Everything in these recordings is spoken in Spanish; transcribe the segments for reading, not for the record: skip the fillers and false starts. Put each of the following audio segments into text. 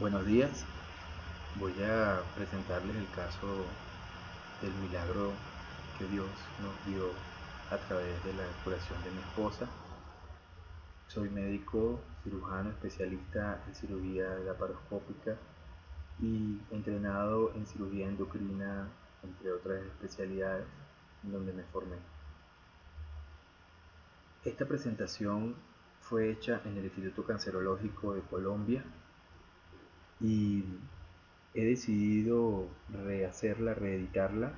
Buenos días, voy a presentarles el caso del milagro que Dios nos dio a través de la curación de mi esposa. Soy médico cirujano especialista en cirugía laparoscópica y entrenado en cirugía endocrina, entre otras especialidades, en donde me formé. Esta presentación fue hecha en el Instituto Cancerológico de Colombia y he decidido reeditarla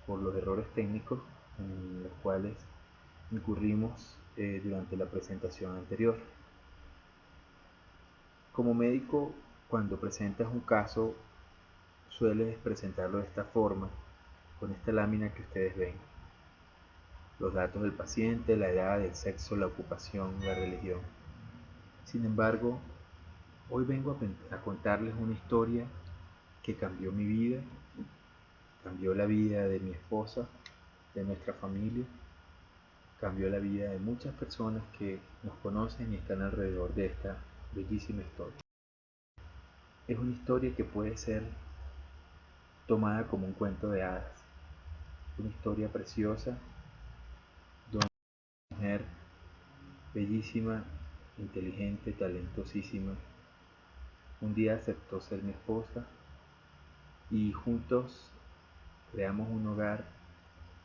por los errores técnicos en los cuales incurrimos durante la presentación anterior. Como médico, cuando presentas un caso, sueles presentarlo de esta forma, con esta lámina que ustedes ven. Los datos del paciente, la edad, el sexo, la ocupación, la religión. Sin embargo, hoy vengo a contarles una historia que cambió mi vida, cambió la vida de mi esposa, de nuestra familia, cambió la vida de muchas personas que nos conocen y están alrededor de esta bellísima historia. Es una historia que puede ser tomada como un cuento de hadas, una historia preciosa donde una mujer bellísima, inteligente, talentosísima, un día aceptó ser mi esposa y juntos creamos un hogar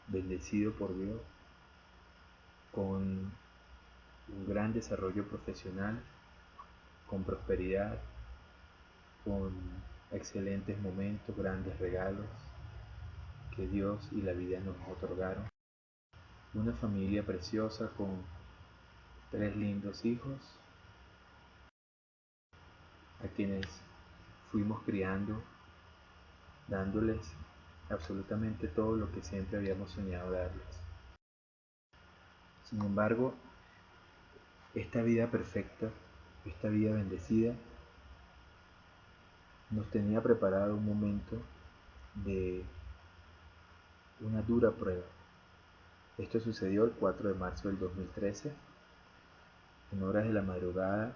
bendecido por Dios con un gran desarrollo profesional, con prosperidad, con excelentes momentos, grandes regalos que Dios y la vida nos otorgaron. Una familia preciosa con 3 lindos hijos, a quienes fuimos criando, dándoles absolutamente todo lo que siempre habíamos soñado darles. Sin embargo, esta vida perfecta, esta vida bendecida, nos tenía preparado un momento de una dura prueba. Esto sucedió el 4 de marzo del 2013. En horas de la madrugada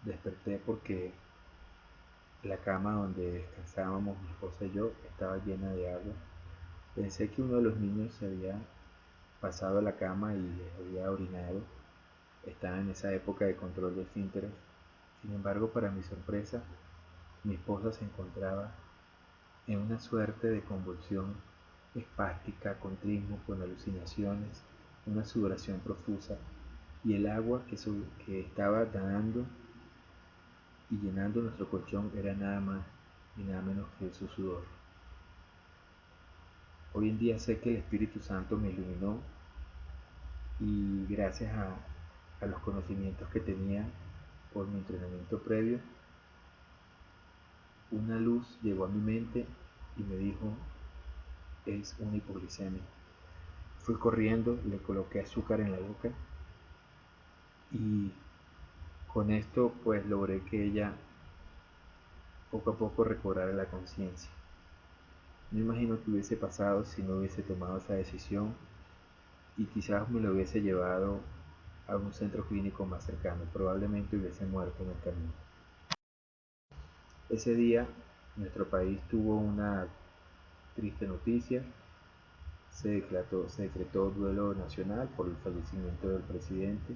desperté porque la cama donde descansábamos mi esposa y yo estaba llena de agua. Pensé que uno de los niños se había pasado a la cama y había orinado. Estaba en esa época de control de esfínteres. Sin embargo, para mi sorpresa, mi esposa se encontraba en una suerte de convulsión espástica, con trismo, con alucinaciones, una sudoración profusa, y el agua que estaba nadando y llenando nuestro colchón era nada más y nada menos que su sudor. Hoy en día sé que el Espíritu Santo me iluminó y gracias a los conocimientos que tenía por mi entrenamiento previo, una luz llegó a mi mente y me dijo: es una hipoglicemia. Fui corriendo, le coloqué azúcar en la boca y con esto pues logré que ella poco a poco recobrara la conciencia. No imagino qué hubiese pasado si no hubiese tomado esa decisión y quizás me lo hubiese llevado a un centro clínico más cercano. Probablemente hubiese muerto en el camino. Ese día nuestro país tuvo una triste noticia. Se decretó duelo nacional por el fallecimiento del presidente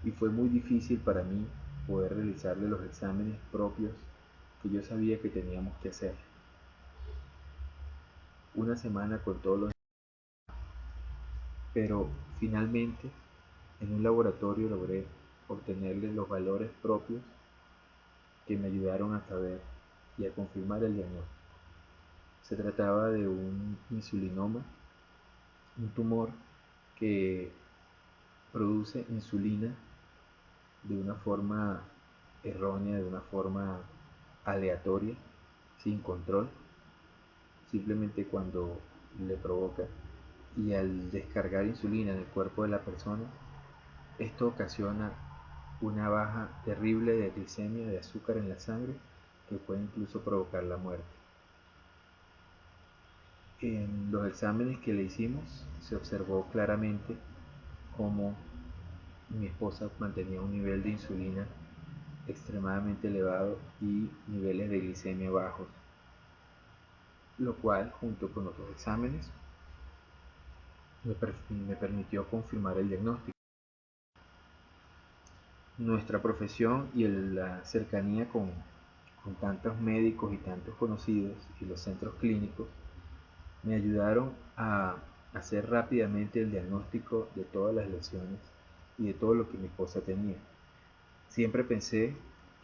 y fue muy difícil para mí poder realizarle los exámenes propios que yo sabía que teníamos que hacer. Una semana con todos los... Pero finalmente en un laboratorio logré obtenerle los valores propios que me ayudaron a saber y a confirmar el diagnóstico. Se trataba de un insulinoma, un tumor que produce insulina de una forma errónea, de una forma aleatoria, sin control, simplemente cuando le provoca. Y al descargar insulina en el cuerpo de la persona, esto ocasiona una baja terrible de glicemia, de azúcar en la sangre, que puede incluso provocar la muerte. En los exámenes que le hicimos se observó claramente cómo mi esposa mantenía un nivel de insulina extremadamente elevado y niveles de glicemia bajos, lo cual, junto con otros exámenes, me permitió confirmar el diagnóstico. Nuestra profesión y la cercanía con tantos médicos y tantos conocidos y los centros clínicos me ayudaron a hacer rápidamente el diagnóstico de todas las lesiones y de todo lo que mi esposa tenía. Siempre pensé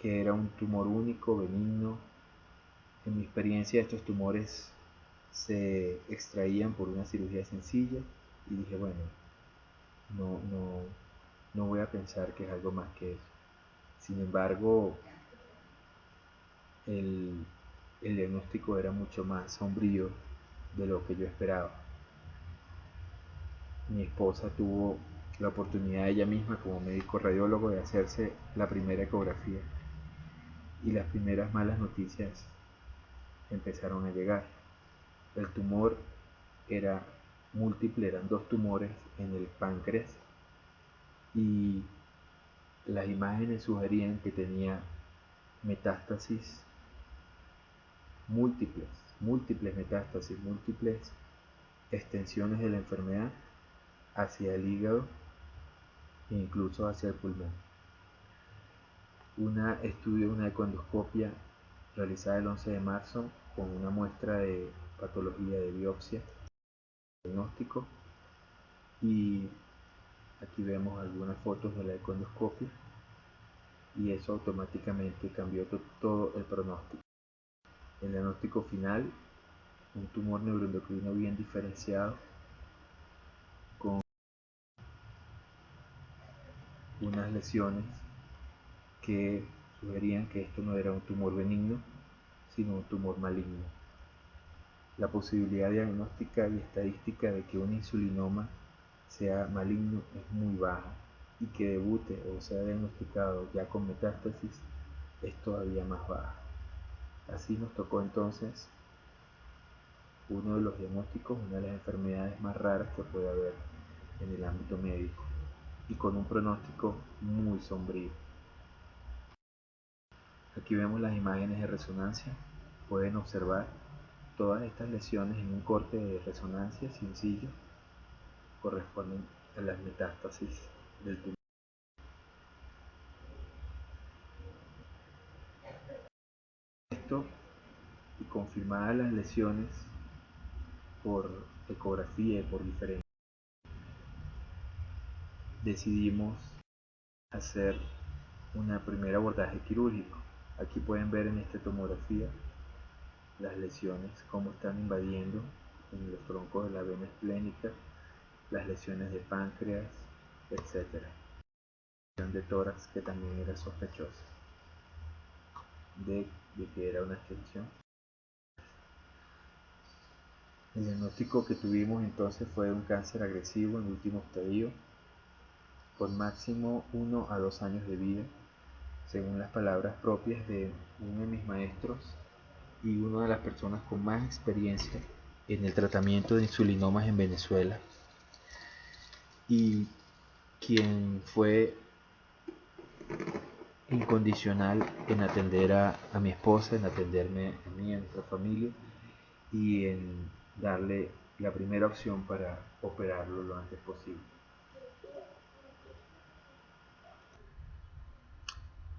que era un tumor único, benigno. En mi experiencia, estos tumores se extraían por una cirugía sencilla y dije, bueno, no voy a pensar que es algo más que eso. Sin embargo, el diagnóstico era mucho más sombrío de lo que yo esperaba. Mi esposa tuvo la oportunidad ella misma como médico radiólogo de hacerse la primera ecografía y las primeras malas noticias empezaron a llegar. El tumor era múltiple, eran 2 tumores en el páncreas y las imágenes sugerían que tenía metástasis múltiples metástasis, múltiples extensiones de la enfermedad hacia el hígado e incluso hacia el pulmón. Una ecoendoscopia realizada el 11 de marzo con una muestra de patología de biopsia, diagnóstico, y aquí vemos algunas fotos de la ecoendoscopia y eso automáticamente cambió todo el pronóstico. El diagnóstico final, un tumor neuroendocrino bien diferenciado con unas lesiones que sugerían que esto no era un tumor benigno, sino un tumor maligno. La posibilidad diagnóstica y estadística de que un insulinoma sea maligno es muy baja y que debute o sea diagnosticado ya con metástasis es todavía más baja. Así nos tocó entonces uno de los diagnósticos, una de las enfermedades más raras que puede haber en el ámbito médico y con un pronóstico muy sombrío. Aquí vemos las imágenes de resonancia. Pueden observar todas estas lesiones en un corte de resonancia sencillo corresponden a las metástasis del tumor. Esto y confirmadas las lesiones por ecografía y por diferencia, decidimos hacer un primer abordaje quirúrgico. Aquí pueden ver en esta tomografía las lesiones, cómo están invadiendo en los troncos de la vena esplénica, las lesiones de páncreas, etc. De tórax que también era sospechosa de que era una extensión. El diagnóstico que tuvimos entonces fue un cáncer agresivo en último estadio, con máximo 1 a 2 años de vida, según las palabras propias de uno de mis maestros y una de las personas con más experiencia en el tratamiento de insulinomas en Venezuela, y quien fue incondicional en atender a mi esposa, en atenderme a mí, a nuestra familia, y en darle la primera opción para operarlo lo antes posible.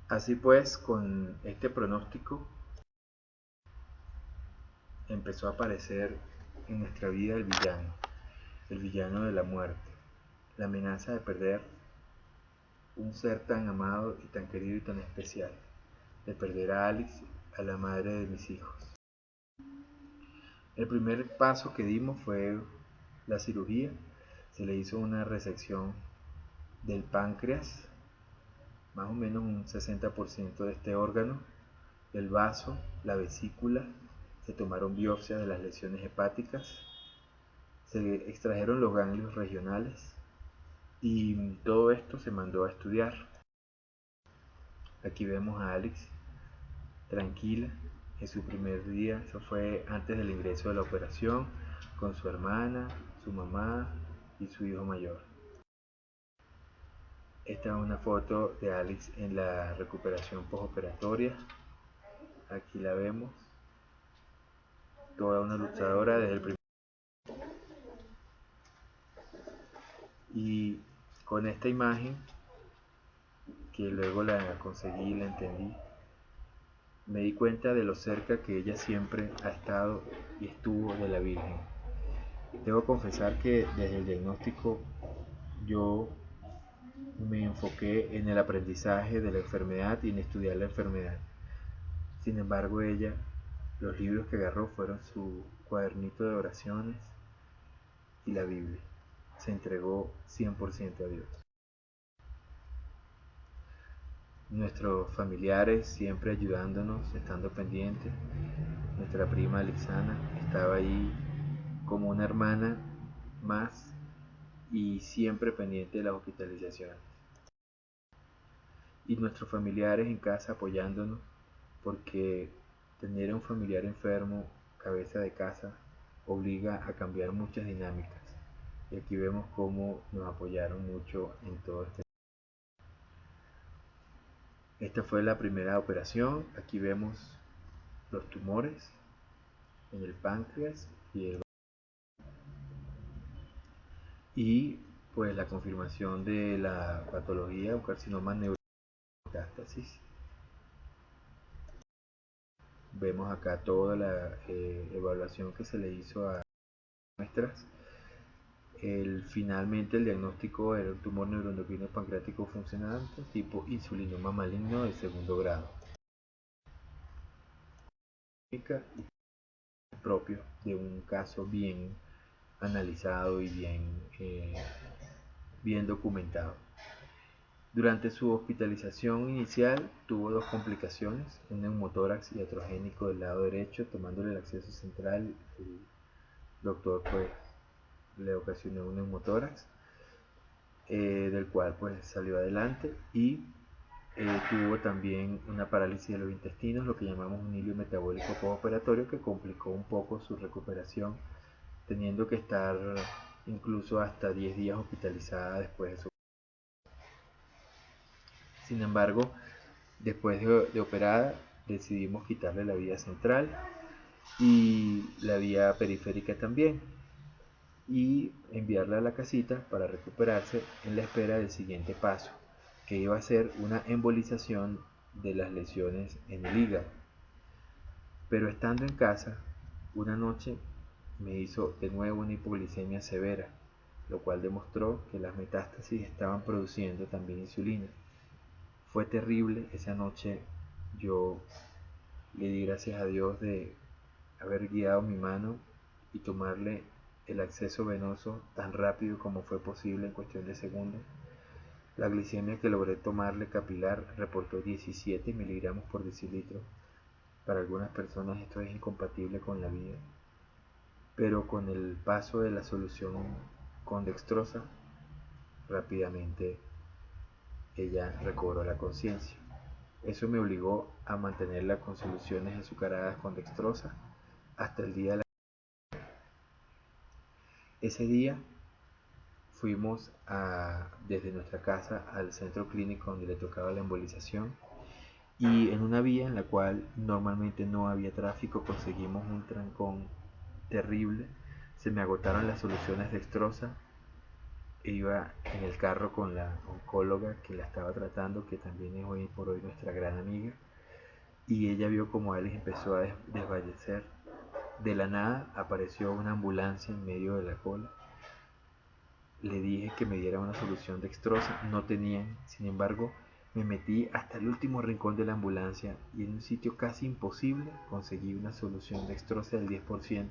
Así pues, con este pronóstico empezó a aparecer en nuestra vida el villano de la muerte, la amenaza de perder un ser tan amado y tan querido y tan especial, de perder a Alex, a la madre de mis hijos. El primer paso que dimos fue la cirugía. Se le hizo una resección del páncreas, más o menos un 60% de este órgano, el vaso, la vesícula, se tomaron biopsias de las lesiones hepáticas, se extrajeron los ganglios regionales y todo esto se mandó a estudiar. Aquí vemos a Alex tranquila en su primer día, eso fue antes del ingreso de la operación, con su hermana, su mamá y su hijo mayor. Esta es una foto de Alex en la recuperación postoperatoria. Aquí la vemos, toda una luchadora desde el primer. Y con esta imagen, que luego la conseguí y la entendí, me di cuenta de lo cerca que ella siempre ha estado y estuvo de la Virgen. Debo confesar que desde el diagnóstico yo me enfoqué en el aprendizaje de la enfermedad y en estudiar la enfermedad. Sin embargo, ella, los libros que agarró fueron su cuadernito de oraciones y la Biblia. Se entregó 100% a Dios. Nuestros familiares siempre ayudándonos, estando pendientes. Nuestra prima Alexana estaba ahí como una hermana más y siempre pendiente de las hospitalizaciones. Y nuestros familiares en casa apoyándonos, porque tener a un familiar enfermo, cabeza de casa, obliga a cambiar muchas dinámicas. Y aquí vemos cómo nos apoyaron mucho en todo este. Esta fue la primera operación. Aquí vemos los tumores en el páncreas y pues la confirmación de la patología, un carcinoma neurometástasis. Vemos acá toda la evaluación que se le hizo a muestras. Finalmente el diagnóstico era un tumor neuroendocrino pancreático funcionante tipo insulinoma maligno de segundo grado. Propio de un caso bien analizado y bien documentado. Durante su hospitalización inicial tuvo dos complicaciones, un neumotórax iatrogénico del lado derecho, tomándole el acceso central, el doctor pues le ocasionó un neumotórax, del cual pues salió adelante, y tuvo también una parálisis de los intestinos, lo que llamamos un hilio metabólico postoperatorio, que complicó un poco su recuperación, teniendo que estar incluso hasta 10 días hospitalizada después de su. Sin embargo, después de operada, decidimos quitarle la vía central y la vía periférica también, y enviarla a la casita para recuperarse en la espera del siguiente paso, que iba a ser una embolización de las lesiones en el hígado. Pero estando en casa, una noche me hizo de nuevo una hipoglicemia severa, lo cual demostró que las metástasis estaban produciendo también insulina. Fue terrible esa noche. Yo le di gracias a Dios de haber guiado mi mano y tomarle el acceso venoso tan rápido como fue posible en cuestión de segundos. La glicemia que logré tomarle capilar reportó 17 miligramos por decilitro. Para algunas personas esto es incompatible con la vida, pero con el paso de la solución con dextrosa, rápidamente ella recobró la conciencia. Eso me obligó a mantenerla con soluciones azucaradas con dextrosa hasta el día de la. Ese día fuimos desde nuestra casa al centro clínico donde le tocaba la embolización, y en una vía en la cual normalmente no había tráfico conseguimos un trancón terrible. Se me agotaron las soluciones dextrosa. Iba en el carro con la oncóloga que la estaba tratando, que también es hoy por hoy nuestra gran amiga, y ella vio como Alex empezó a desfallecer. De la nada apareció una ambulancia en medio de la cola. Le dije que me diera una solución dextrosa, no tenían. Sin embargo, me metí hasta el último rincón de la ambulancia y en un sitio casi imposible conseguí una solución dextrosa del 10%,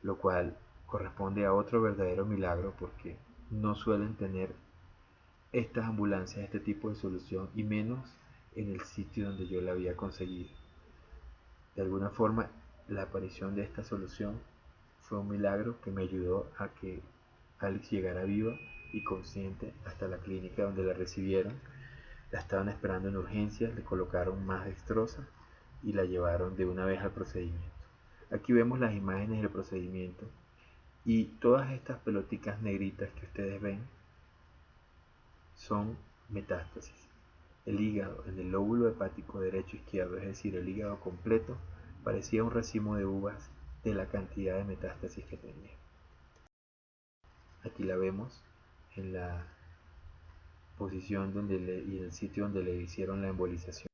lo cual corresponde a otro verdadero milagro, porque no suelen tener estas ambulancias este tipo de solución, y menos en el sitio donde yo la había conseguido. De alguna forma, la aparición de esta solución fue un milagro que me ayudó a que Alex llegara viva y consciente hasta la clínica donde la recibieron. La estaban esperando en urgencias, le colocaron más dextrosa y la llevaron de una vez al procedimiento. Aquí vemos las imágenes del procedimiento, y todas estas pelotitas negritas que ustedes ven son metástasis. El hígado en el lóbulo hepático derecho e izquierdo, es decir, el hígado completo, parecía un racimo de uvas de la cantidad de metástasis que tenía. Aquí la vemos en la posición y en el sitio donde le hicieron la embolización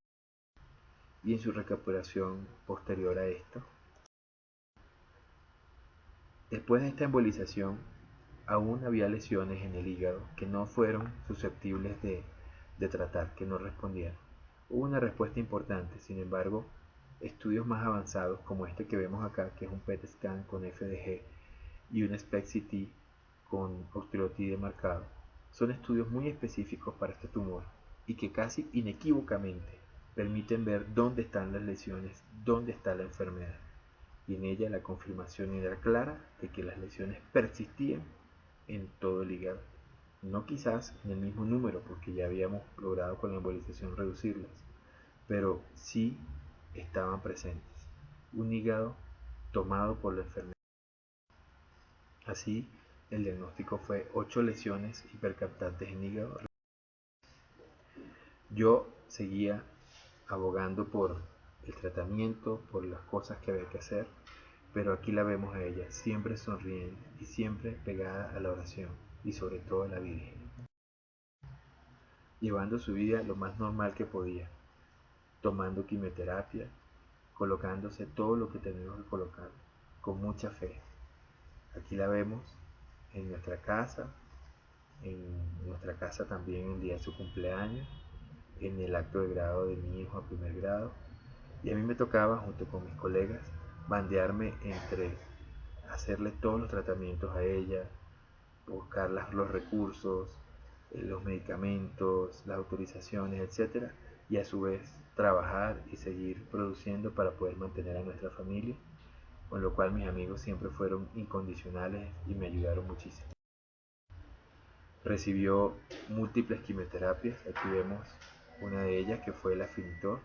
y en su recuperación posterior a esto. Después de esta embolización, aún había lesiones en el hígado que no fueron susceptibles de tratar, que no respondían. Hubo una respuesta importante, sin embargo, estudios más avanzados como este que vemos acá, que es un PET scan con FDG y un SPECT-CT con osteotide marcado, son estudios muy específicos para este tumor y que casi inequívocamente permiten ver dónde están las lesiones, dónde está la enfermedad. Y en ella la confirmación era clara de que las lesiones persistían en todo el hígado. No quizás en el mismo número, porque ya habíamos logrado con la embolización reducirlas, pero sí estaban presentes. Un hígado tomado por la enfermedad. Así, el diagnóstico fue 8 lesiones hipercaptantes en hígado. Yo seguía abogando por el tratamiento, por las cosas que había que hacer, pero aquí la vemos a ella, siempre sonriendo y siempre pegada a la oración y sobre todo a la Virgen, llevando su vida lo más normal que podía, tomando quimioterapia, colocándose todo lo que tenemos que colocar, con mucha fe. Aquí la vemos en nuestra casa también el día de su cumpleaños, en el acto de grado de mi hijo a primer grado, y a mí me tocaba, junto con mis colegas, bandearme entre hacerle todos los tratamientos a ella, buscar los recursos, los medicamentos, las autorizaciones, etcétera, y a su vez trabajar y seguir produciendo para poder mantener a nuestra familia, con lo cual mis amigos siempre fueron incondicionales y me ayudaron muchísimo. Recibió múltiples quimioterapias, aquí vemos una de ellas que fue el Afinitor,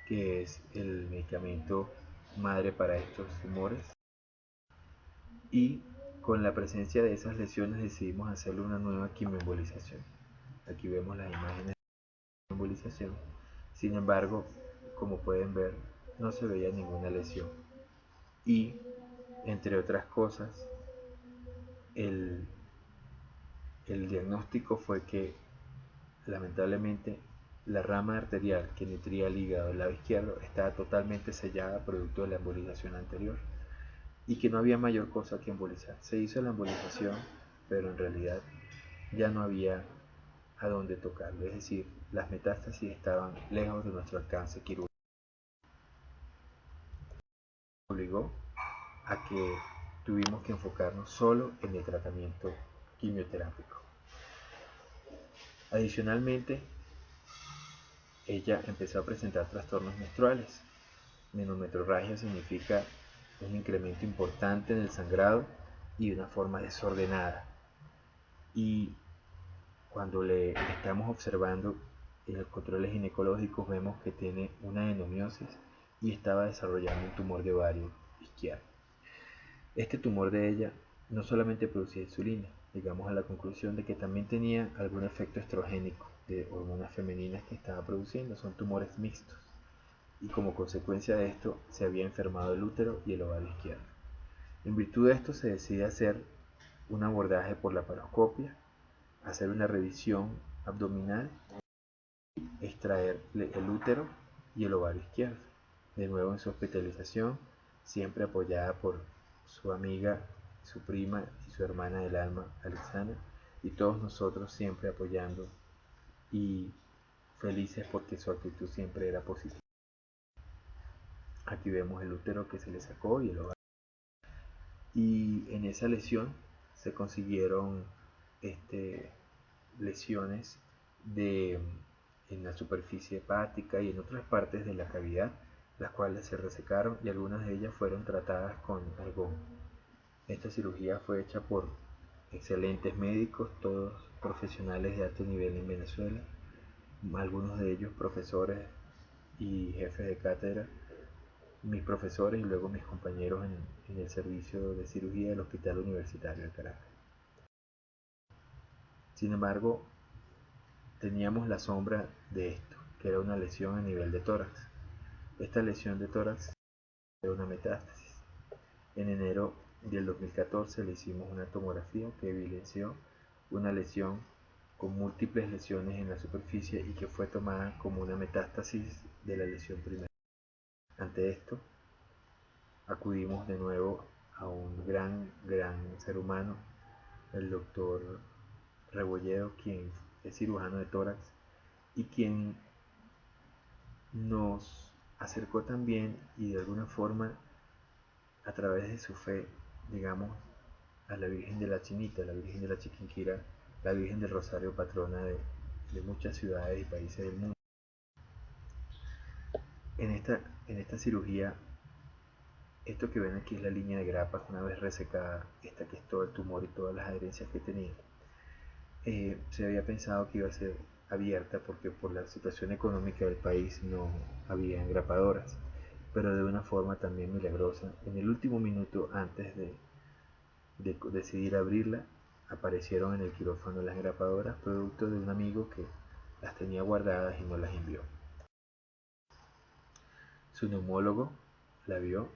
que es el medicamento madre para estos tumores, y con la presencia de esas lesiones decidimos hacerle una nueva quimioembolización. Aquí vemos las imágenes de la embolización. Sin embargo, como pueden ver, no se veía ninguna lesión. Y, entre otras cosas, el diagnóstico fue que, lamentablemente, la rama arterial que nutría el hígado del lado izquierdo estaba totalmente sellada producto de la embolización anterior y que no había mayor cosa que embolizar. Se hizo la embolización, pero en realidad ya no había a dónde tocarlo, es decir, las metástasis estaban lejos de nuestro alcance quirúrgico. Obligó a que tuvimos que enfocarnos solo en el tratamiento quimioterápico. Adicionalmente, ella empezó a presentar trastornos menstruales. Menometrorragia significa un incremento importante en el sangrado y de una forma desordenada. Y cuando le estamos observando en los controles ginecológicos vemos que tiene una endometriosis y estaba desarrollando un tumor de ovario izquierdo. Este tumor de ella no solamente producía insulina, llegamos a la conclusión de que también tenía algún efecto estrogénico de hormonas femeninas que estaba produciendo, son tumores mixtos, y como consecuencia de esto se había enfermado el útero y el ovario izquierdo. En virtud de esto se decide hacer un abordaje por laparoscopia, hacer una revisión abdominal, extraer el útero y el ovario izquierdo. De nuevo en su hospitalización, siempre apoyada por su amiga, su prima y su hermana del alma, Alexana, y todos nosotros siempre apoyando y felices porque su actitud siempre era positiva. Aquí vemos el útero que se le sacó y el ovario. Y en esa lesión se consiguieron lesiones en la superficie hepática y en otras partes de la cavidad, las cuales se resecaron y algunas de ellas fueron tratadas con argón. Esta cirugía fue hecha por excelentes médicos, todos profesionales de alto nivel en Venezuela, algunos de ellos profesores y jefes de cátedra, mis profesores y luego mis compañeros en el servicio de cirugía del Hospital Universitario de Caracas. Sin embargo, teníamos la sombra de esto, que era una lesión a nivel de tórax. Esta lesión de tórax era una metástasis. En enero del 2014 le hicimos una tomografía que evidenció una lesión con múltiples lesiones en la superficie y que fue tomada como una metástasis de la lesión primera. Ante esto, acudimos de nuevo a un gran ser humano, el doctor Rebolledo, quien es cirujano de tórax y quien nos acercó también y de alguna forma a través de su fe, digamos, a la Virgen de la Chinita, la Virgen de la Chiquinquirá, la Virgen del Rosario, patrona de muchas ciudades y países del mundo. En esta cirugía, esto que ven aquí es la línea de grapas. Una vez resecada, esta que es todo el tumor y todas las adherencias que tenía, se había pensado que iba a ser abierta porque por la situación económica del país no había engrapadoras, pero de una forma también milagrosa, en el último minuto antes de decidir abrirla, aparecieron en el quirófano las engrapadoras, producto de un amigo que las tenía guardadas y no las envió. Su neumólogo la vio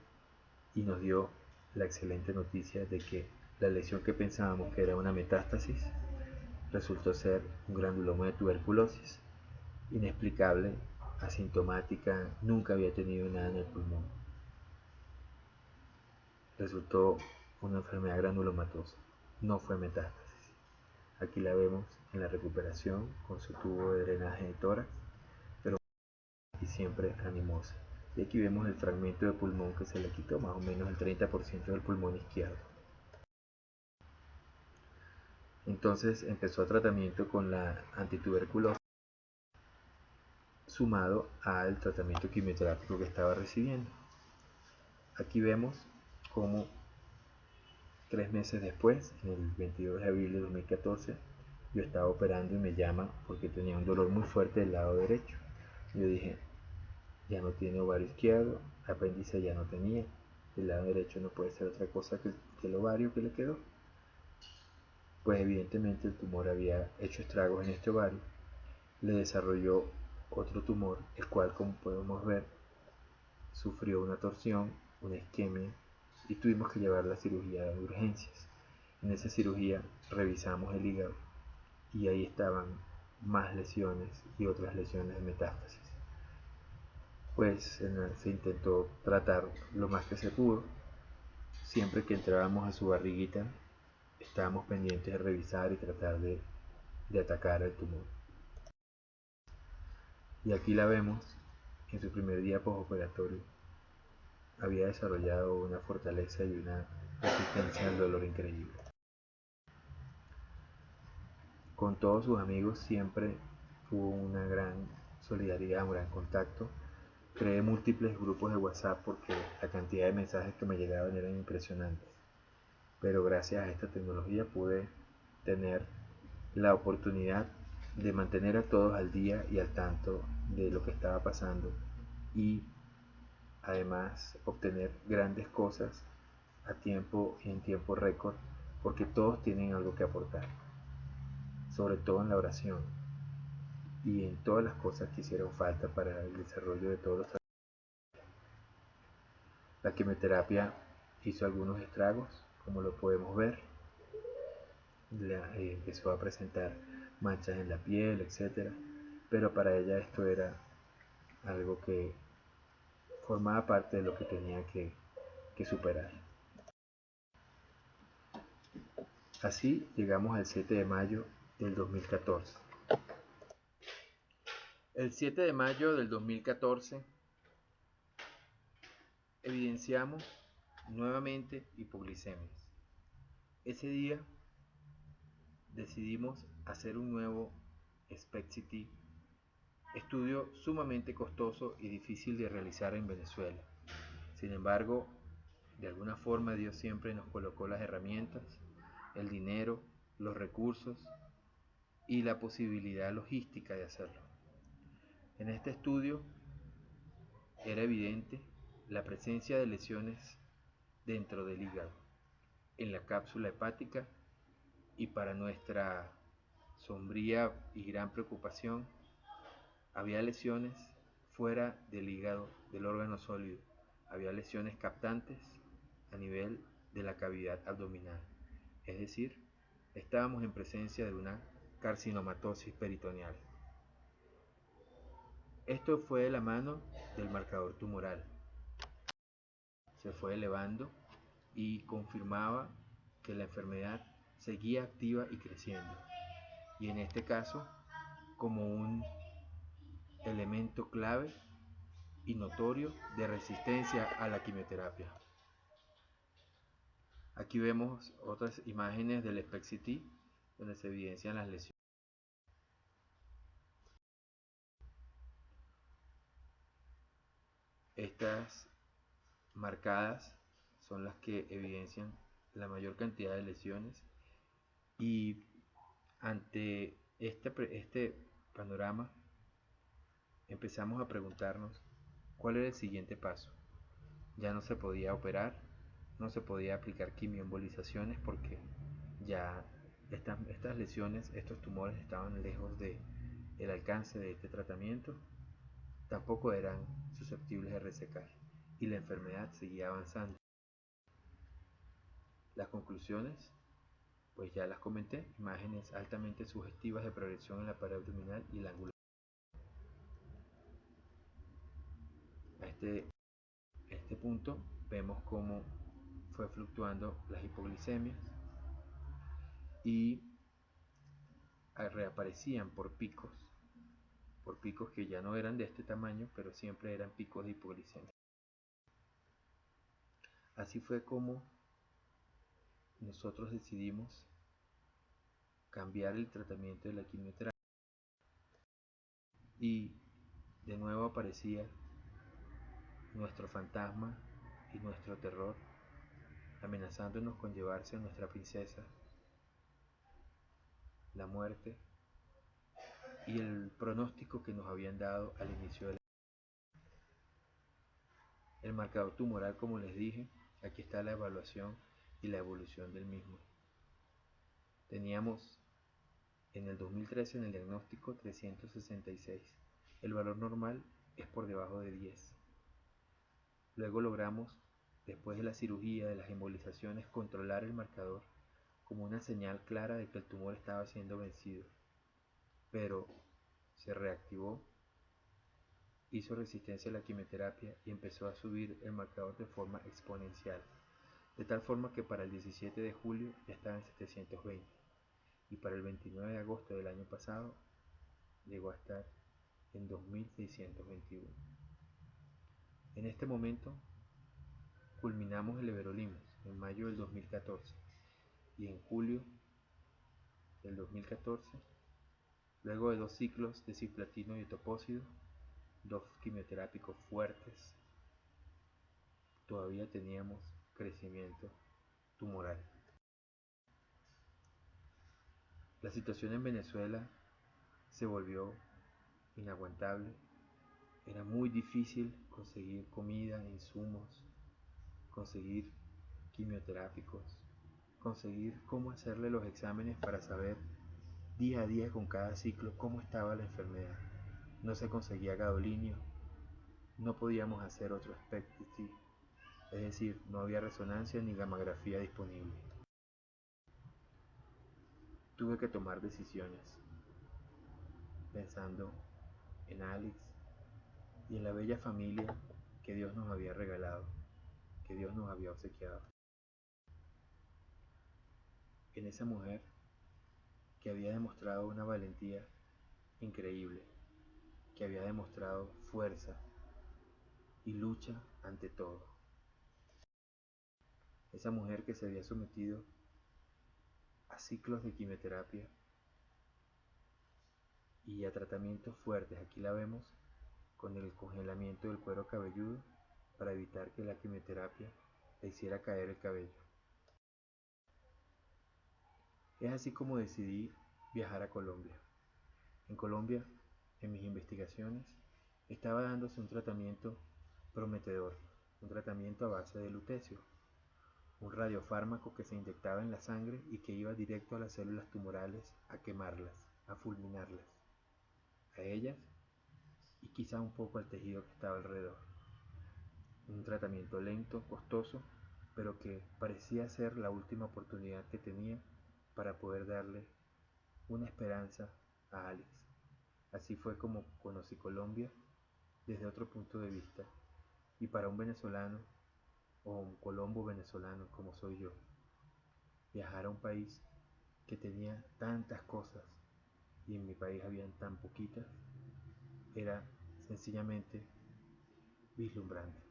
y nos dio la excelente noticia de que la lesión que pensábamos que era una metástasis resultó ser un granuloma de tuberculosis, inexplicable, asintomática, nunca había tenido nada en el pulmón. Resultó una enfermedad granulomatosa, no fue metástasis. Aquí la vemos en la recuperación con su tubo de drenaje de tórax, pero y siempre animosa. Y aquí vemos el fragmento de pulmón que se le quitó, más o menos el 30% del pulmón izquierdo. Entonces empezó el tratamiento con la antituberculosis, sumado al tratamiento quimioterápico que estaba recibiendo. Aquí vemos cómo 3 meses después, en el 22 de abril de 2014, yo estaba operando y me llama porque tenía un dolor muy fuerte del lado derecho. Yo dije, ya no tiene ovario izquierdo, apéndice ya no tenía, el lado derecho no puede ser otra cosa que el ovario que le quedó. Pues evidentemente el tumor había hecho estragos en este ovario, le desarrolló otro tumor, el cual, como podemos ver, sufrió una torsión, una isquemia, y tuvimos que llevar la cirugía de urgencias. En esa cirugía revisamos el hígado y ahí estaban más lesiones y otras lesiones de metástasis. Pues se intentó tratar lo más que se pudo. Siempre que entrábamos a su barriguita, estábamos pendientes de revisar y tratar de atacar el tumor. Y aquí la vemos en su primer día postoperatorio. Había desarrollado una fortaleza y una resistencia al dolor increíble. Con todos sus amigos siempre hubo una gran solidaridad, un gran contacto. Creé múltiples grupos de WhatsApp porque la cantidad de mensajes que me llegaban eran impresionantes. Pero gracias a esta tecnología pude tener la oportunidad de mantener a todos al día y al tanto de lo que estaba pasando y además obtener grandes cosas a tiempo y en tiempo récord, porque todos tienen algo que aportar, sobre todo en la oración y en todas las cosas que hicieron falta para el desarrollo de todos los tratamientos. La quimioterapia hizo algunos estragos, como lo podemos ver. Empezó a presentar manchas en la piel, etc. Pero para ella esto era algo que formaba parte de lo que tenía que superar. Así llegamos al 7 de mayo del 2014. El 7 de mayo del 2014 evidenciamos nuevamente hipoglicemias. Ese día decidimos hacer un nuevo SPECT-CT, estudio sumamente costoso y difícil de realizar en Venezuela. Sin embargo, de alguna forma Dios siempre nos colocó las herramientas, el dinero, los recursos y la posibilidad logística de hacerlo. En este estudio era evidente la presencia de lesiones dentro del hígado, en la cápsula hepática y para nuestra sombría y gran preocupación, había lesiones fuera del hígado, del órgano sólido. Había lesiones captantes a nivel de la cavidad abdominal. Es decir, estábamos en presencia de una carcinomatosis peritoneal. Esto fue de la mano del marcador tumoral. Se fue elevando y confirmaba que la enfermedad seguía activa y creciendo. Y en este caso, como un elemento clave y notorio de resistencia a la quimioterapia. Aquí vemos otras imágenes del SPECT-CT donde se evidencian las lesiones. Estas marcadas son las que evidencian la mayor cantidad de lesiones, y ante este panorama empezamos a preguntarnos cuál era el siguiente paso. Ya no se podía operar, no se podía aplicar quimioembolizaciones porque ya estas lesiones, estos tumores estaban lejos del alcance de este tratamiento. Tampoco eran susceptibles de resecar y la enfermedad seguía avanzando. Las conclusiones, pues ya las comenté: imágenes altamente sugestivas de progresión en la pared abdominal y la angular. A este punto vemos cómo fue fluctuando las hipoglicemias y reaparecían por picos que ya no eran de este tamaño, pero siempre eran picos de hipoglicemia. Así fue como nosotros decidimos cambiar el tratamiento de la quimioterapia, y de nuevo aparecía nuestro fantasma y nuestro terror amenazándonos con llevarse a nuestra princesa, la muerte y el pronóstico que nos habían dado al inicio del el marcador tumoral. Como les dije, aquí está la evaluación y la evolución del mismo. Teníamos en el 2013 en el diagnóstico 366. El valor normal es por debajo de 10. Luego logramos, después de la cirugía, de las embolizaciones, controlar el marcador como una señal clara de que el tumor estaba siendo vencido. Pero se reactivó, hizo resistencia a la quimioterapia y empezó a subir el marcador de forma exponencial, de tal forma que para el 17 de julio ya estaba en 720 y para el 29 de agosto del año pasado llegó a estar en 2621. En este momento culminamos el everolimus en mayo del 2014, y en julio del 2014, luego de 2 ciclos de cisplatino y etopósido, 2 quimioterápicos fuertes, todavía teníamos crecimiento tumoral. La situación en Venezuela se volvió inaguantable. Era muy difícil conseguir comida, insumos, conseguir quimioterápicos, conseguir cómo hacerle los exámenes para saber día a día con cada ciclo cómo estaba la enfermedad. No se conseguía gadolinio, no podíamos hacer otro SPECT-CT, es decir, no había resonancia ni gammagrafía disponible. Tuve que tomar decisiones pensando en Alex y en la bella familia que Dios nos había regalado, que Dios nos había obsequiado. En esa mujer que había demostrado una valentía increíble, que había demostrado fuerza y lucha ante todo. Esa mujer que se había sometido a ciclos de quimioterapia y a tratamientos fuertes. Aquí la vemos con el congelamiento del cuero cabelludo para evitar que la quimioterapia le hiciera caer el cabello. Es así como decidí viajar a Colombia. En Colombia, en mis investigaciones, estaba dándose un tratamiento prometedor, un tratamiento a base de lutecio, un radiofármaco que se inyectaba en la sangre y que iba directo a las células tumorales a quemarlas. a fulminarlas, a ellas y quizá un poco al tejido que estaba alrededor. Un tratamiento lento, costoso, pero que parecía ser la última oportunidad que tenía para poder darle una esperanza a Alex. Así fue como conocí Colombia desde otro punto de vista, y para un venezolano o un colombo venezolano como soy yo, viajar a un país que tenía tantas cosas y en mi país habían tan poquitas era sencillamente vislumbrante.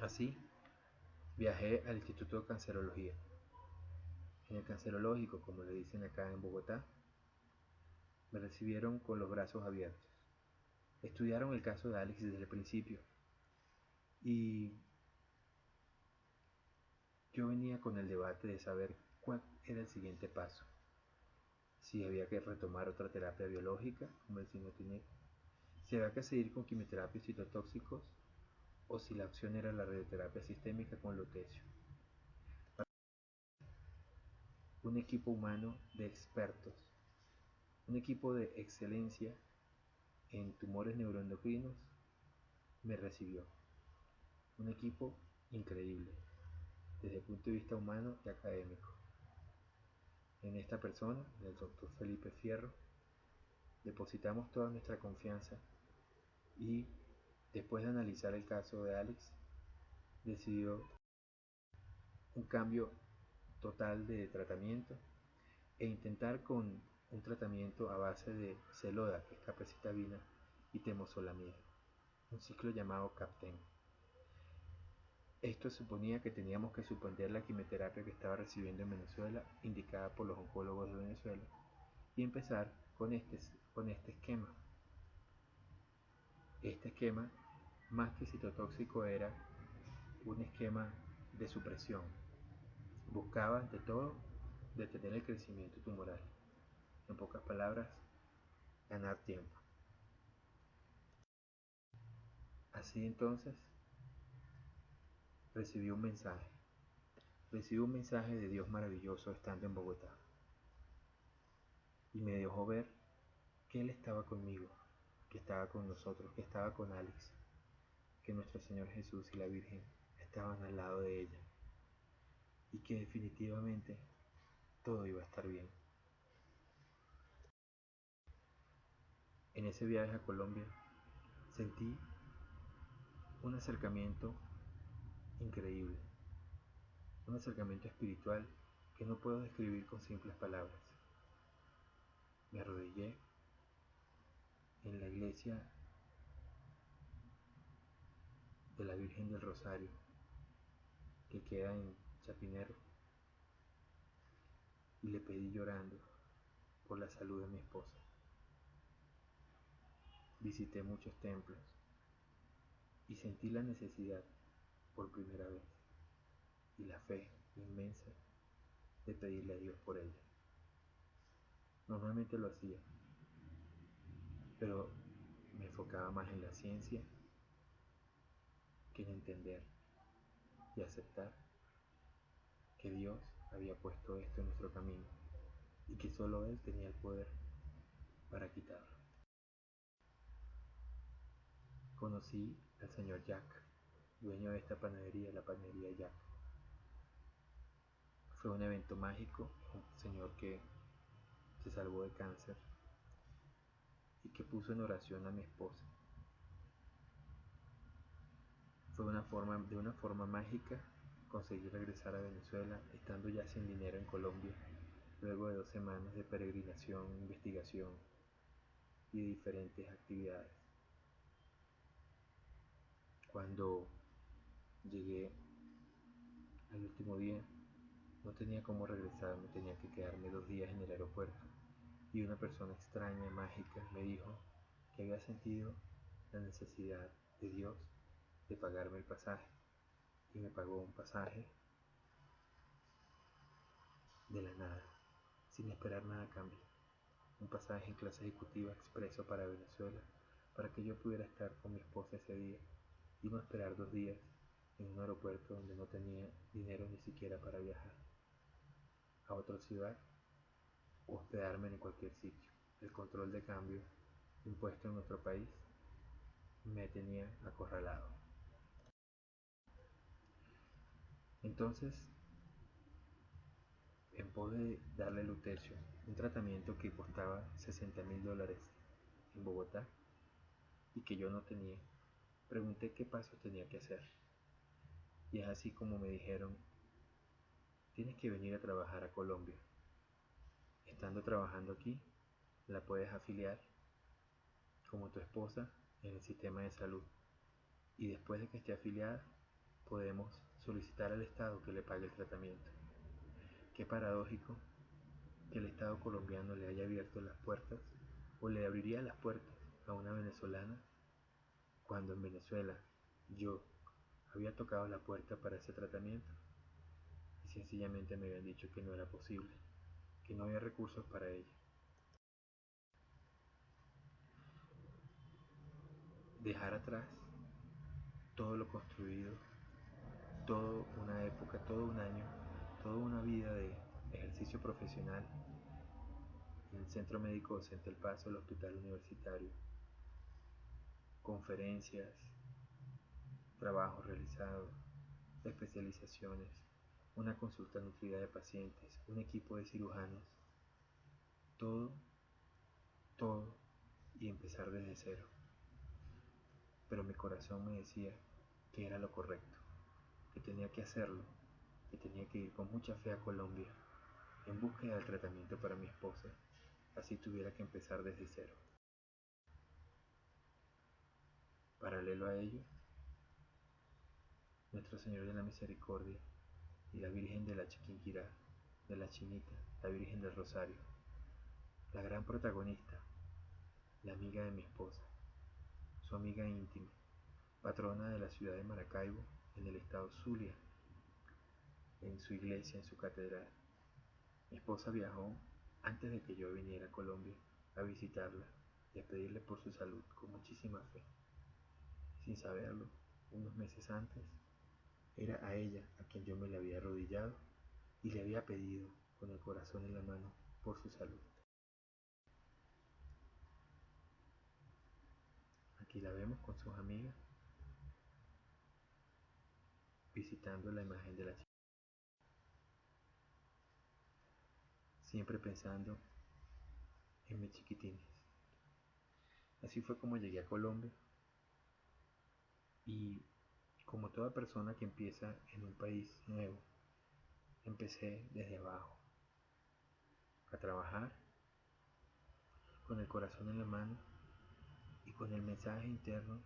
Así, viajé al Instituto de Cancerología. En el cancerológico, como le dicen acá en Bogotá, me recibieron con los brazos abiertos. Estudiaron el caso de Alex desde el principio y yo venía con el debate de saber cuál era el siguiente paso. Si había que retomar otra terapia biológica, como el sinotinib, si había que seguir con quimioterapia y citotóxicos, o si la opción era la radioterapia sistémica con lutecio. Un equipo humano de expertos, un equipo de excelencia en tumores neuroendocrinos me recibió. Un equipo increíble desde el punto de vista humano y académico. En esta persona, el doctor Felipe Fierro, depositamos toda nuestra confianza y, después de analizar el caso de Alex, decidió un cambio total de tratamiento e intentar con un tratamiento a base de celoda, que es capecitabina, y temozolomida, un ciclo llamado CAPTEM. Esto suponía que teníamos que suspender la quimioterapia que estaba recibiendo en Venezuela, indicada por los oncólogos de Venezuela, y empezar con este esquema. Este esquema, más que citotóxico, era un esquema de supresión. Buscaba, ante todo, detener el crecimiento tumoral. En pocas palabras, ganar tiempo. Así entonces, recibí un mensaje. Recibí un mensaje de Dios maravilloso estando en Bogotá. Y me dejó ver que Él estaba conmigo, que estaba con nosotros, que estaba con Alex, que nuestro Señor Jesús y la Virgen estaban al lado de ella, y que definitivamente todo iba a estar bien. En ese viaje a Colombia sentí un acercamiento increíble, un acercamiento espiritual que no puedo describir con simples palabras. Me arrodillé en la iglesia de la Virgen del Rosario, que queda en Chapinero, y le pedí llorando por la salud de mi esposa. Visité muchos templos y sentí la necesidad, por primera vez, y la fe inmensa de pedirle a Dios por ella. Normalmente lo hacía, pero me enfocaba más en la ciencia que en entender y aceptar que Dios había puesto esto en nuestro camino y que solo Él tenía el poder para quitarlo. Conocí al señor Jack, dueño de esta panadería, la panadería Jack. Fue un evento mágico, un señor que se salvó de cáncer y que puso en oración a mi esposa. Fue de una forma mágica, conseguí regresar a Venezuela estando ya sin dinero en Colombia, luego de 2 semanas de peregrinación, investigación y de diferentes actividades. Cuando llegué al último día, no tenía cómo regresar, me tenía que quedarme 2 días en el aeropuerto, y una persona extraña, mágica, me dijo que había sentido la necesidad de Dios de pagarme el pasaje, y me pagó un pasaje de la nada, sin esperar nada a cambio. Un pasaje en clase ejecutiva expreso para Venezuela, para que yo pudiera estar con mi esposa ese día y no esperar 2 días en un aeropuerto donde no tenía dinero ni siquiera para viajar a otra ciudad o hospedarme en cualquier sitio. El control de cambio impuesto en nuestro país me tenía acorralado. Entonces, en pos de darle lutecio, un tratamiento que costaba $60,000 en Bogotá y que yo no tenía, pregunté qué pasos tenía que hacer. Y es así como me dijeron: tienes que venir a trabajar a Colombia. Estando trabajando aquí, la puedes afiliar como tu esposa en el sistema de salud. Y después de que esté afiliada, podemos solicitar al Estado que le pague el tratamiento. Qué paradójico que el Estado colombiano le haya abierto las puertas o le abriría las puertas a una venezolana cuando en Venezuela yo había tocado la puerta para ese tratamiento y sencillamente me habían dicho que no era posible, que no había recursos para ella. Dejar atrás todo lo construido, toda una época, todo un año, toda una vida de ejercicio profesional en el Centro Médico Docente El Paso, el Hospital Universitario, conferencias, trabajos realizados, especializaciones, una consulta nutrida de pacientes, un equipo de cirujanos, todo, todo, y empezar desde cero. Pero mi corazón me decía que era lo correcto, que tenía que hacerlo, que tenía que ir con mucha fe a Colombia en búsqueda del tratamiento para mi esposa, así tuviera que empezar desde cero. Paralelo a ello, Nuestro Señor de la Misericordia y la Virgen de la Chiquinquirá, de la Chinita, la Virgen del Rosario, la gran protagonista, la amiga de mi esposa, su amiga íntima, patrona de la ciudad de Maracaibo, en el estado Zulia, en su iglesia, en su catedral. Mi esposa viajó antes de que yo viniera a Colombia a visitarla y a pedirle por su salud con muchísima fe. Sin saberlo, unos meses antes, era a ella a quien yo me le había arrodillado y le había pedido con el corazón en la mano por su salud. Aquí la vemos con sus amigas visitando la imagen de la chica, siempre pensando en mis chiquitines. Así fue como llegué a Colombia y, como toda persona que empieza en un país nuevo, empecé desde abajo a trabajar con el corazón en la mano y con el mensaje interno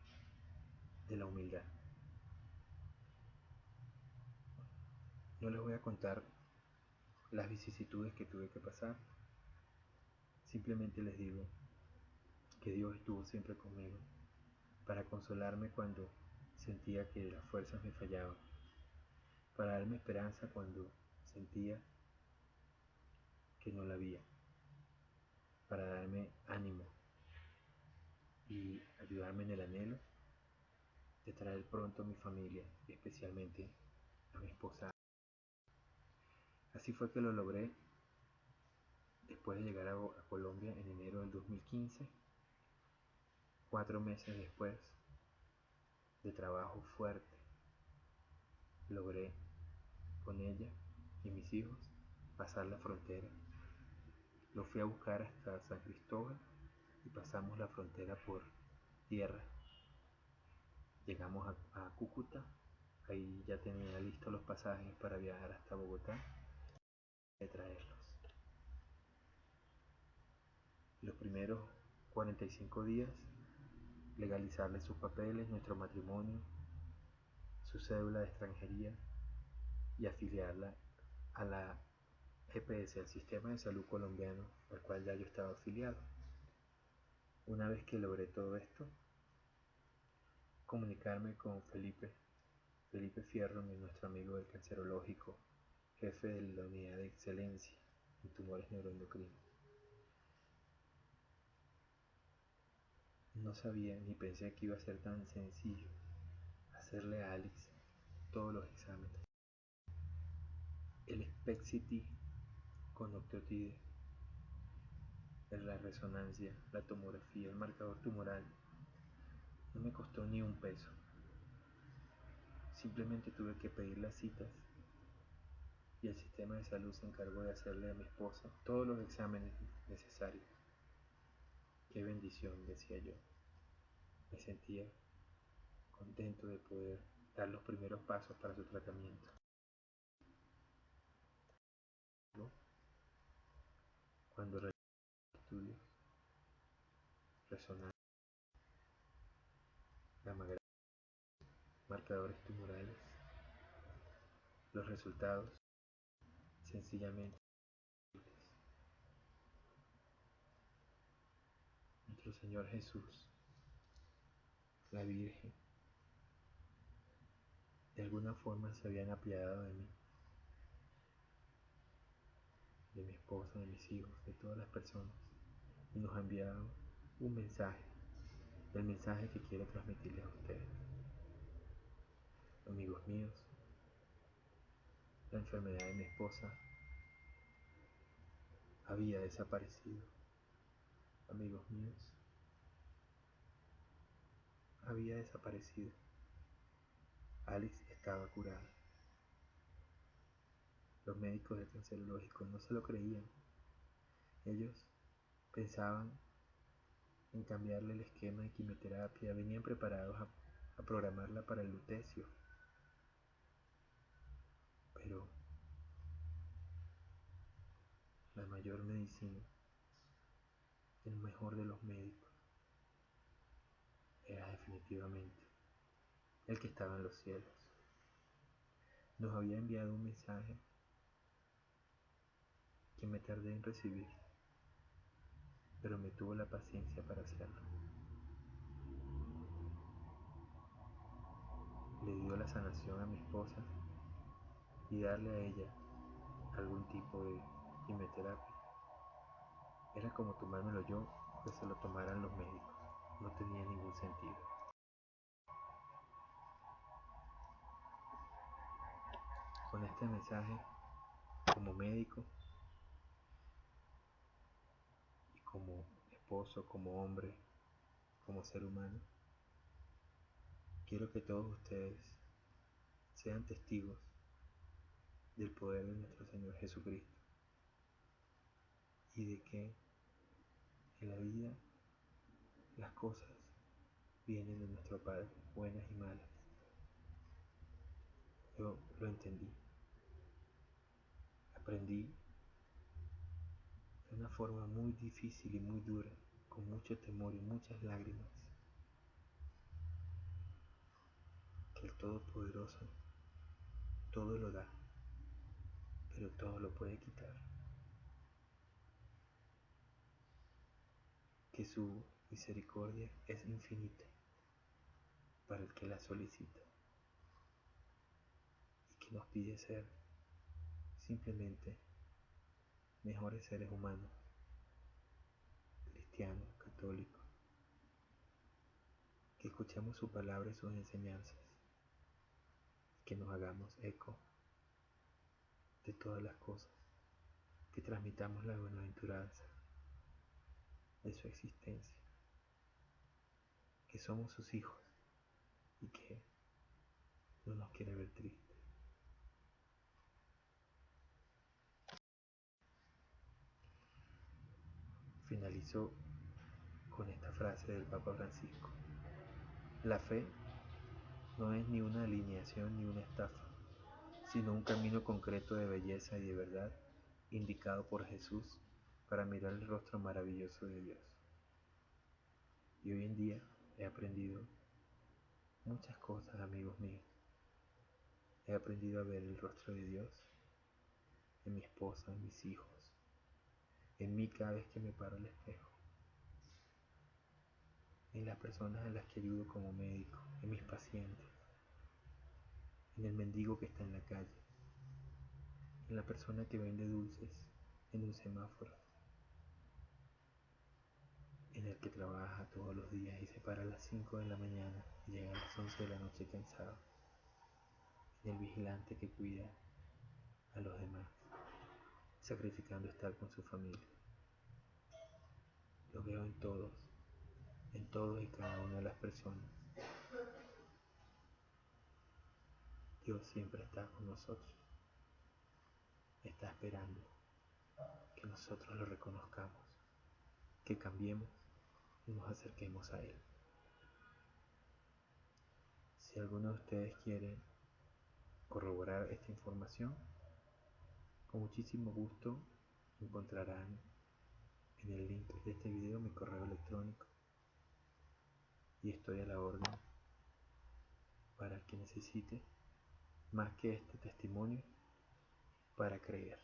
de la humildad. No les voy a contar las vicisitudes que tuve que pasar, simplemente les digo que Dios estuvo siempre conmigo para consolarme cuando sentía que las fuerzas me fallaban, para darme esperanza cuando sentía que no la había, para darme ánimo y ayudarme en el anhelo de traer pronto a mi familia, y especialmente a mi esposa. Así fue que lo logré después de llegar a Colombia en enero del 2015, 4 meses después de trabajo fuerte. Logré con ella y mis hijos pasar la frontera. Lo fui a buscar hasta San Cristóbal y pasamos la frontera por tierra. Llegamos a Cúcuta, ahí ya tenía listos los pasajes para viajar hasta Bogotá y traerlos. Los primeros 45 días, legalizarle sus papeles, nuestro matrimonio, su cédula de extranjería y afiliarla a la EPS, al Sistema de Salud Colombiano, al cual ya yo estaba afiliado. Una vez que logré todo esto, comunicarme con Felipe Fierro, nuestro amigo del cancerológico, jefe de la unidad de excelencia en tumores neuroendocrinos. No sabía ni pensé que iba a ser tan sencillo hacerle a Alex todos los exámenes. El SPECT-CT con Octotide la resonancia, la tomografía, el marcador tumoral. No me costó ni un peso. Simplemente tuve que pedir las citas y el sistema de salud se encargó de hacerle a mi esposa todos los exámenes necesarios. Qué bendición, decía yo. Me sentía contento de poder dar los primeros pasos para su tratamiento. Cuando realicé estudios, resonancia, gamma, marcadores tumorales, los resultados sencillamente nuestro Señor Jesús, la Virgen, de alguna forma se habían apiadado de mí, de mi esposa, de mis hijos, de todas las personas, y nos ha enviado un mensaje, el mensaje que quiero transmitirles a ustedes. Amigos míos, la enfermedad de mi esposa había desaparecido. Amigos míos, había desaparecido. Alice estaba curada. Los médicos del cancerológico no se lo creían. Ellos pensaban en cambiarle el esquema de quimioterapia, venían preparados a programarla para el lutecio. Pero la mayor medicina, el mejor de los médicos, era definitivamente el que estaba en los cielos. Nos había enviado un mensaje que me tardé en recibir, pero me tuvo la paciencia para hacerlo. Le dio la sanación a mi esposa y darle a ella algún tipo de quimioterapia. Era como tomármelo yo, que se lo tomaran los médicos. No tenía ningún sentido. Con este mensaje, como médico y como esposo, como hombre, como ser humano, quiero que todos ustedes sean testigos del poder de nuestro Señor Jesucristo y de que en la vida las cosas vienen de nuestro Padre, buenas y malas. Yo lo entendí. Aprendí de una forma muy difícil y muy dura, con mucho temor y muchas lágrimas, que el Todopoderoso todo lo da, pero todo lo puede quitar. Que su misericordia es infinita para el que la solicita y que nos pide ser simplemente mejores seres humanos, cristianos, católicos, que escuchemos su palabra y sus enseñanzas y que nos hagamos eco de todas las cosas, que transmitamos la bienaventuranza de su existencia, que somos sus hijos y que no nos quiere ver tristes. Finalizó con esta frase del Papa Francisco: la fe no es ni una alineación ni una estafa, sino un camino concreto de belleza y de verdad indicado por Jesús para mirar el rostro maravilloso de Dios. Y hoy en día he aprendido muchas cosas, amigos míos. He aprendido a ver el rostro de Dios en mi esposa, en mis hijos, en mí cada vez que me paro al espejo, en las personas a las que ayudo como médico, en mis pacientes, en el mendigo que está en la calle, en la persona que vende dulces en un semáforo, en el que trabaja todos los días y se para a las 5 de la mañana y llega a las 11 de la noche cansado, en el vigilante que cuida a los demás, sacrificando estar con su familia. Lo veo en todos y cada una de las personas. Dios siempre está con nosotros. Está esperando que nosotros lo reconozcamos, que cambiemos y nos acerquemos a Él. Si alguno de ustedes quiere corroborar esta información, con muchísimo gusto encontrarán en el link de este video mi correo electrónico y estoy a la orden para el que necesite más que este testimonio para creer